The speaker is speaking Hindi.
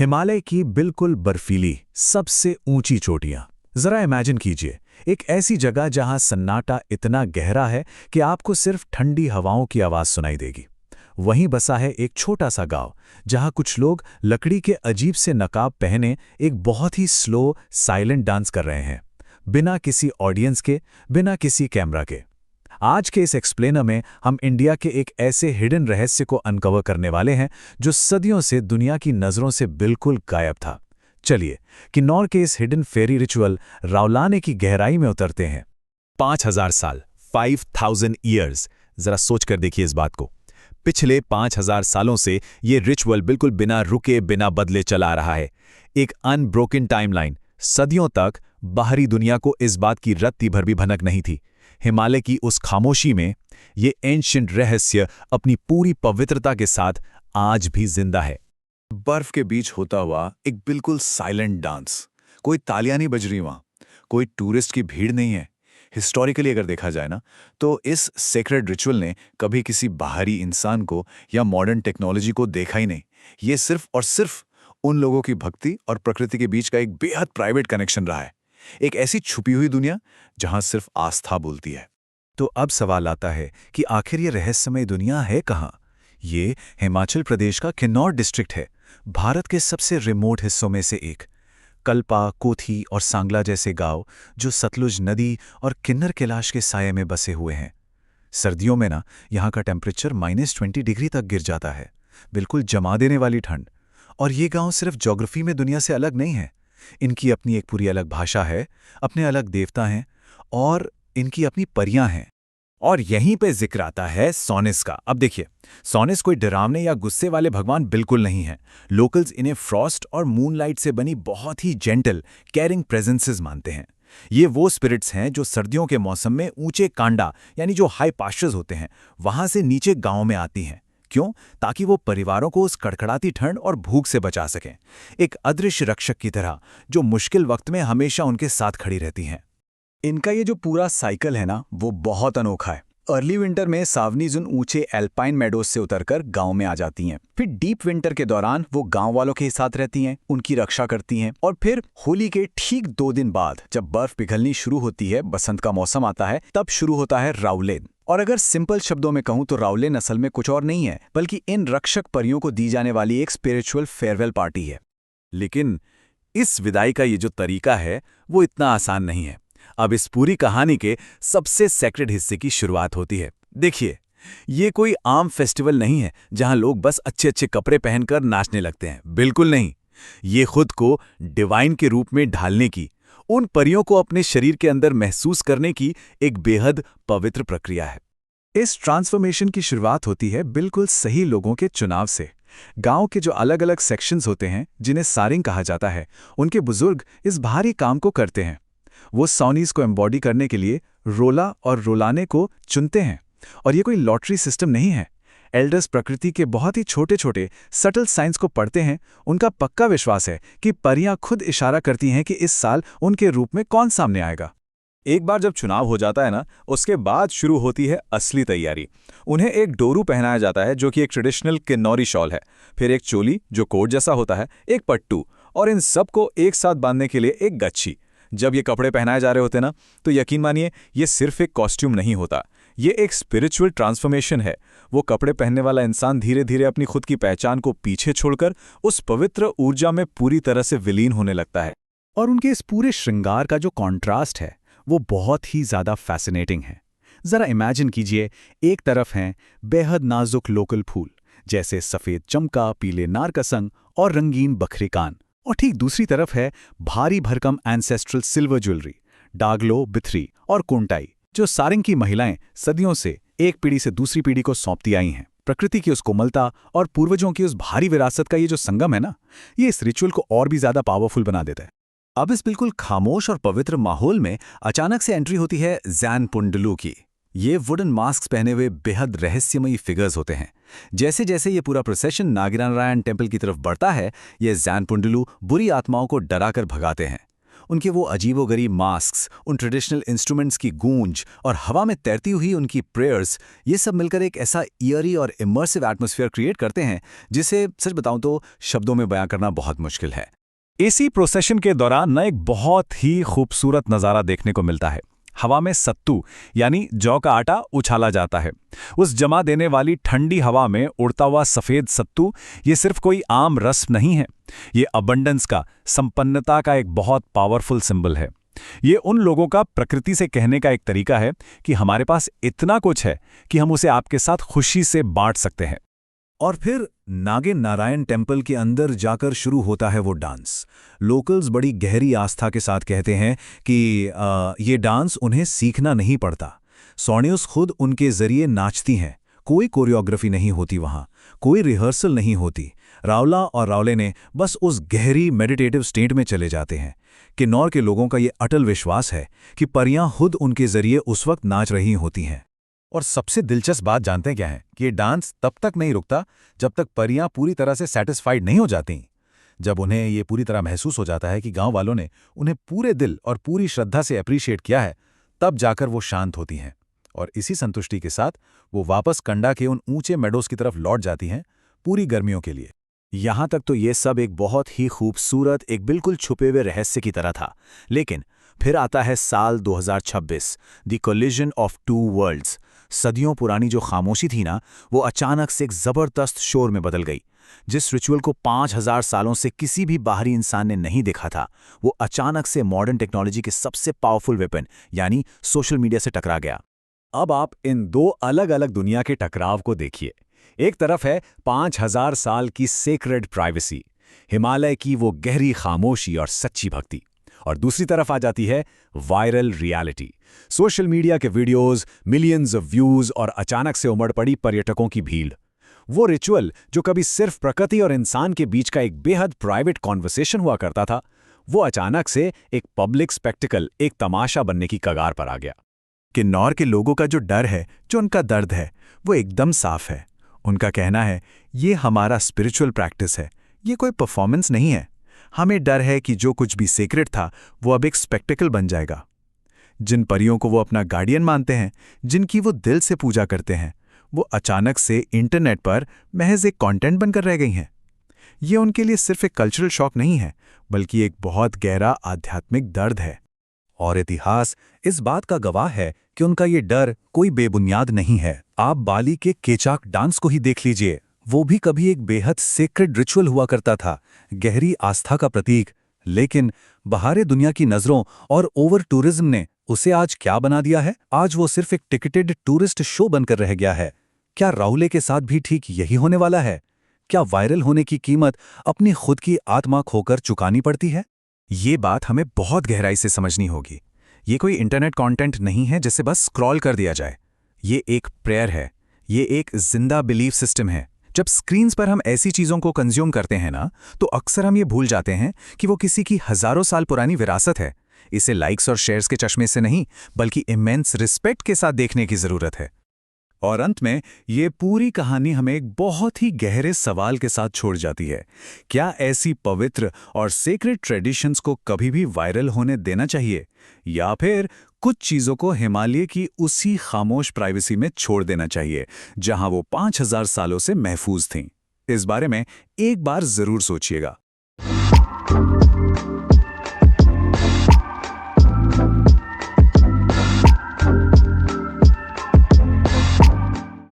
हिमालय की बिल्कुल बर्फीली सबसे ऊंची चोटियां। जरा इमेजिन कीजिए, एक ऐसी जगह जहां सन्नाटा इतना गहरा है कि आपको सिर्फ ठंडी हवाओं की आवाज सुनाई देगी। वहीं बसा है एक छोटा सा गांव, जहां कुछ लोग लकड़ी के अजीब से नकाब पहने एक बहुत ही स्लो साइलेंट डांस कर रहे हैं, बिना किसी ऑडियंस के, बिना किसी कैमरा के। आज के इस एक्सप्लेनर में हम इंडिया के एक ऐसे हिडन रहस्य को अनकवर करने वाले हैं जो सदियों से दुनिया की नज़रों से बिल्कुल गायब था। चलिए किन्नौर के इस हिडन फेरी रिचुअल रावलाने की गहराई में उतरते हैं। 5000 साल, 5000 ईयर्स। जरा सोच कर देखिए इस बात को। पिछले 5000 सालों से ये रिचुअल बिल्कुल बिना रुके, बिना बदले चला आ रहा है। एक अनब्रोकन टाइमलाइन। सदियों तक बाहरी दुनिया को इस बात की रत्ती भर भी भनक नहीं थी। हिमालय की उस खामोशी में ये एंशिएंट रहस्य अपनी पूरी पवित्रता के साथ आज भी जिंदा है। बर्फ के बीच होता हुआ एक बिल्कुल साइलेंट डांस। कोई तालियां नहीं बज रही वहां, कोई टूरिस्ट की भीड़ नहीं है। हिस्टोरिकली अगर देखा जाए ना, तो इस सेक्रेड रिचुअल ने कभी किसी बाहरी इंसान को या मॉडर्न टेक्नोलॉजी को देखा ही नहीं। ये सिर्फ और सिर्फ उन लोगों की भक्ति और प्रकृति के बीच का एक बेहद प्राइवेट कनेक्शन रहा है। एक ऐसी छुपी हुई दुनिया जहां सिर्फ आस्था बोलती है। तो अब सवाल आता है कि आखिर ये रहस्यमय दुनिया है कहाँ? ये हिमाचल प्रदेश का किन्नौर डिस्ट्रिक्ट है, भारत के सबसे रिमोट हिस्सों में से एक। कल्पा, कोथी और सांगला जैसे गांव जो सतलुज नदी और किन्नर कैलाश के साये में बसे हुए हैं। सर्दियों में ना यहाँ का टेम्परेचर -20 डिग्री तक गिर जाता है, बिल्कुल जमा देने वाली ठंड। और ये गांव सिर्फ ज्योग्राफी में दुनिया से अलग नहीं है, इनकी अपनी एक पूरी अलग भाषा है, अपने अलग देवता हैं और इनकी अपनी परियां हैं। और यहीं पे जिक्र आता है सॉनिस का। अब देखिए, सॉनिस कोई डरावने या गुस्से वाले भगवान बिल्कुल नहीं है। लोकल्स इन्हें फ्रॉस्ट और मूनलाइट से बनी बहुत ही जेंटल, केयरिंग प्रेजेंसेस मानते हैं। ये वो स्पिरिट्स हैं जो सर्दियों के मौसम में ऊंचे कांडा यानी जो हाई पास्चर्स होते हैं वहां से नीचे गांव में आती हैं। क्यों? ताकि वो परिवारों को उस कड़कड़ाती ठंड और भूख से बचा सकें। एक अदृश्य रक्षक की तरह जो मुश्किल वक्त में हमेशा उनके साथ खड़ी रहती हैं। इनका ये जो पूरा साइकिल है ना, वो बहुत अनोखा है। अर्ली विंटर में सावनीजुन ऊंचे एल्पाइन मेडोज से उतरकर गांव में आ जाती हैं। फिर डीप विंटर के दौरान वो गांव वालों के साथ रहती हैं, उनकी रक्षा करती हैं। और फिर होली के ठीक 2 दिन बाद जब बर्फ पिघलनी शुरू होती है, बसंत का मौसम आता है, तब शुरू होता है रावलेन। और अगर सिंपल शब्दों में कहूं तो रावलेन असल में कुछ और नहीं है, बल्कि इन रक्षक परियों को दी जाने वाली एक स्पिरिचुअल फेयरवेल पार्टी है। लेकिन इस विदाई का ये जो तरीका है वो इतना आसान नहीं है। अब इस पूरी कहानी के सबसे सेक्रेड हिस्से की शुरुआत होती है। देखिए, ये कोई आम फेस्टिवल नहीं है जहां लोग बस अच्छे अच्छे कपड़े पहनकर नाचने लगते हैं। बिल्कुल नहीं। ये खुद को डिवाइन के रूप में ढालने की, उन परियों को अपने शरीर के अंदर महसूस करने की एक बेहद पवित्र प्रक्रिया है। इस ट्रांसफॉर्मेशन की शुरुआत होती है बिल्कुल सही लोगों के चुनाव से। गांव के जो अलग अलग सेक्शंस होते हैं, जिन्हें सारिंग कहा जाता है, उनके बुजुर्ग इस भारी काम को करते हैं। वो सॉनीज को एम्बॉडी करने के लिए रोला और रोलाने को चुनते हैं। और ये कोई लॉटरी सिस्टम नहीं है। एल्डर्स प्रकृति के बहुत ही छोटे छोटे सटल साइंस को पढ़ते हैं। उनका पक्का विश्वास है कि परियां खुद इशारा करती हैं कि इस साल उनके रूप में कौन सामने आएगा। एक बार जब चुनाव हो जाता है ना, उसके बाद शुरू होती है असली तैयारी। उन्हें एक डोरू पहनाया जाता है जो कि एक ट्रेडिशनल किन्नौरी शॉल है, फिर एक चोली जो कोट जैसा होता है, एक पट्टू, और इन सबको एक साथ बांधने के लिए एक गच्छी। जब ये कपड़े पहनाए जा रहे होते ना, तो यकीन मानिए ये सिर्फ एक कॉस्ट्यूम नहीं होता, ये एक स्पिरिचुअल ट्रांसफॉर्मेशन है। वो कपड़े पहनने वाला इंसान धीरे धीरे अपनी खुद की पहचान को पीछे छोड़कर उस पवित्र ऊर्जा में पूरी तरह से विलीन होने लगता है। और उनके इस पूरे श्रृंगार का जो कॉन्ट्रास्ट है वो बहुत ही ज़्यादा फैसिनेटिंग है। ज़रा इमेजिन कीजिए, एक तरफ हैं बेहद नाजुक लोकल फूल जैसे सफ़ेद चमका, पीले नारकसंग और रंगीन बखरी कान, और ठीक दूसरी तरफ है भारी भरकम एंसेस्ट्रल सिल्वर ज्वेलरी, डागलो, बिथरी और कुंटाई, जो सारिंग की महिलाएं सदियों से एक पीढ़ी से दूसरी पीढ़ी को सौंपती आई हैं। प्रकृति की उस कोमलता और पूर्वजों की उस भारी विरासत का ये जो संगम है ना, ये इस रिचुअल को और भी ज़्यादा पावरफुल बना देता है। अब इस बिल्कुल खामोश और पवित्र माहौल में अचानक से एंट्री होती है जैन पुंडलू की। ये वुडन मास्क पहने हुए बेहद रहस्यमयी फिगर्स होते हैं। जैसे जैसे ये पूरा प्रोसेशन नागिनारायण टेम्पल की तरफ बढ़ता है, ये जैन पुंडलू बुरी आत्माओं को डराकर भगाते हैं। उनके वो अजीबोगरीब मास्क्स, उन ट्रेडिशनल इंस्ट्रूमेंट्स की गूंज और हवा में तैरती हुई उनकी प्रेयर्स, ये सब मिलकर एक ऐसा ईयरी और इमर्सिव एटमॉस्फेयर क्रिएट करते हैं जिसे सच बताऊं तो शब्दों में बयां करना बहुत मुश्किल है। इसी प्रोसेशन के दौरान न एक बहुत ही खूबसूरत नज़ारा देखने को मिलता है। हवा में सत्तू यानी जौ का आटा उछाला जाता है। उस जमा देने वाली ठंडी हवा में उड़ता हुआ सफ़ेद सत्तू ये सिर्फ कोई आम रस्म नहीं है, ये अबंडेंस का, संपन्नता का एक बहुत पावरफुल सिंबल है। ये उन लोगों का प्रकृति से कहने का एक तरीका है कि हमारे पास इतना कुछ है कि हम उसे आपके साथ खुशी से बांट सकते हैं। और फिर नागिन नारायण टेम्पल के अंदर जाकर शुरू होता है वो डांस। लोकल्स बड़ी गहरी आस्था के साथ कहते हैं कि ये डांस उन्हें सीखना नहीं पड़ता। सोनियस खुद उनके जरिए नाचती हैं। कोई कोरियोग्राफी नहीं होती वहाँ, कोई रिहर्सल नहीं होती। रावला और रावले ने बस उस गहरी मेडिटेटिव स्टेट में चले जाते हैं। किन्नौर के लोगों का ये अटल विश्वास है कि परियां खुद उनके जरिए उस वक्त नाच रही होती हैं। और सबसे दिलचस्प बात जानते हैं क्या है कि ये डांस तब तक नहीं रुकता जब तक परियां पूरी तरह से सेटिस्फाइड नहीं हो जाती। जब उन्हें ये पूरी तरह महसूस हो जाता है कि गांव वालों ने उन्हें पूरे दिल और पूरी श्रद्धा से अप्रिशिएट किया है, तब जाकर वो शांत होती हैं। और इसी संतुष्टि के साथ वो वापस कंडा के उन ऊंचे मेडोज की तरफ लौट जाती हैं, पूरी गर्मियों के लिए। यहाँ तक तो ये सब एक बहुत ही खूबसूरत, एक बिल्कुल छुपे हुए रहस्य की तरह था। लेकिन फिर आता है साल 2026, the collision of two worlds. सदियों पुरानी जो खामोशी थी ना, वो अचानक से एक जबरदस्त शोर में बदल गई। जिस रिचुअल को 5000 सालों से किसी भी बाहरी इंसान ने नहीं देखा था, वो अचानक से मॉडर्न टेक्नोलॉजी के सबसे पावरफुल वेपन यानी सोशल मीडिया से टकरा गया। अब आप इन दो अलग अलग दुनिया के टकराव को देखिए। एक तरफ है 5000 साल की सेक्रेड प्राइवेसी, हिमालय की वो गहरी खामोशी और सच्ची भक्ति, और दूसरी तरफ आ जाती है वायरल रियलिटी, सोशल मीडिया के वीडियोस, मिलियंस ऑफ व्यूज और अचानक से उमड़ पड़ी पर्यटकों की भीड़। वो रिचुअल जो कभी सिर्फ प्रकृति और इंसान के बीच का एक बेहद प्राइवेट कॉन्वर्सेशन हुआ करता था, वो अचानक से एक पब्लिक स्पेक्टिकल, एक तमाशा बनने की कगार पर आ गया। किन्नौर के लोगों का जो डर है, जो उनका दर्द है, वो एकदम साफ है। उनका कहना है, ये हमारा स्पिरिचुअल प्रैक्टिस है, ये कोई परफॉर्मेंस नहीं है। हमें डर है कि जो कुछ भी सीक्रेट था वो अब एक स्पेक्टिकल बन जाएगा। जिन परियों को वो अपना गार्डियन मानते हैं, जिनकी वो दिल से पूजा करते हैं, वो अचानक से इंटरनेट पर महज एक कंटेंट बनकर रह गई हैं। ये उनके लिए सिर्फ एक कल्चरल शॉक नहीं है, बल्कि एक बहुत गहरा आध्यात्मिक दर्द है। और इतिहास इस बात का गवाह है कि उनका ये डर कोई बेबुनियाद नहीं है। आप बाली के केचाक डांस को ही देख लीजिए। वो भी कभी एक बेहद सेक्रेड रिचुअल हुआ करता था, गहरी आस्था का प्रतीक। लेकिन बाहरी दुनिया की नजरों और ओवर टूरिज्म ने उसे आज क्या बना दिया है? आज वो सिर्फ एक टिकटेड टूरिस्ट शो बनकर रह गया है। क्या राहुले के साथ भी ठीक यही होने वाला है? क्या वायरल होने की कीमत अपनी खुद की आत्मा खोकर चुकानी पड़ती है? ये बात हमें बहुत गहराई से समझनी होगी। ये कोई इंटरनेट कंटेंट नहीं है जिसे बस स्क्रॉल कर दिया जाए। ये एक प्रेयर है, ये एक जिंदा बिलीफ सिस्टम है। जब स्क्रीन्स पर हम ऐसी चीज़ों को कंज्यूम करते हैं ना, तो अक्सर हम ये भूल जाते हैं कि वो किसी की हजारों साल पुरानी विरासत है। इसे लाइक्स और शेयर्स के चश्मे से नहीं, बल्कि इमेंस रिस्पेक्ट के साथ देखने की ज़रूरत है। और अंत में ये पूरी कहानी हमें एक बहुत ही गहरे सवाल के साथ छोड़ जाती है। क्या ऐसी पवित्र और सेक्रेड ट्रेडिशंस को कभी भी वायरल होने देना चाहिए, या फिर कुछ चीज़ों को हिमालय की उसी खामोश प्राइवेसी में छोड़ देना चाहिए जहां वो 5000 सालों से महफूज थीं? इस बारे में एक बार ज़रूर सोचिएगा।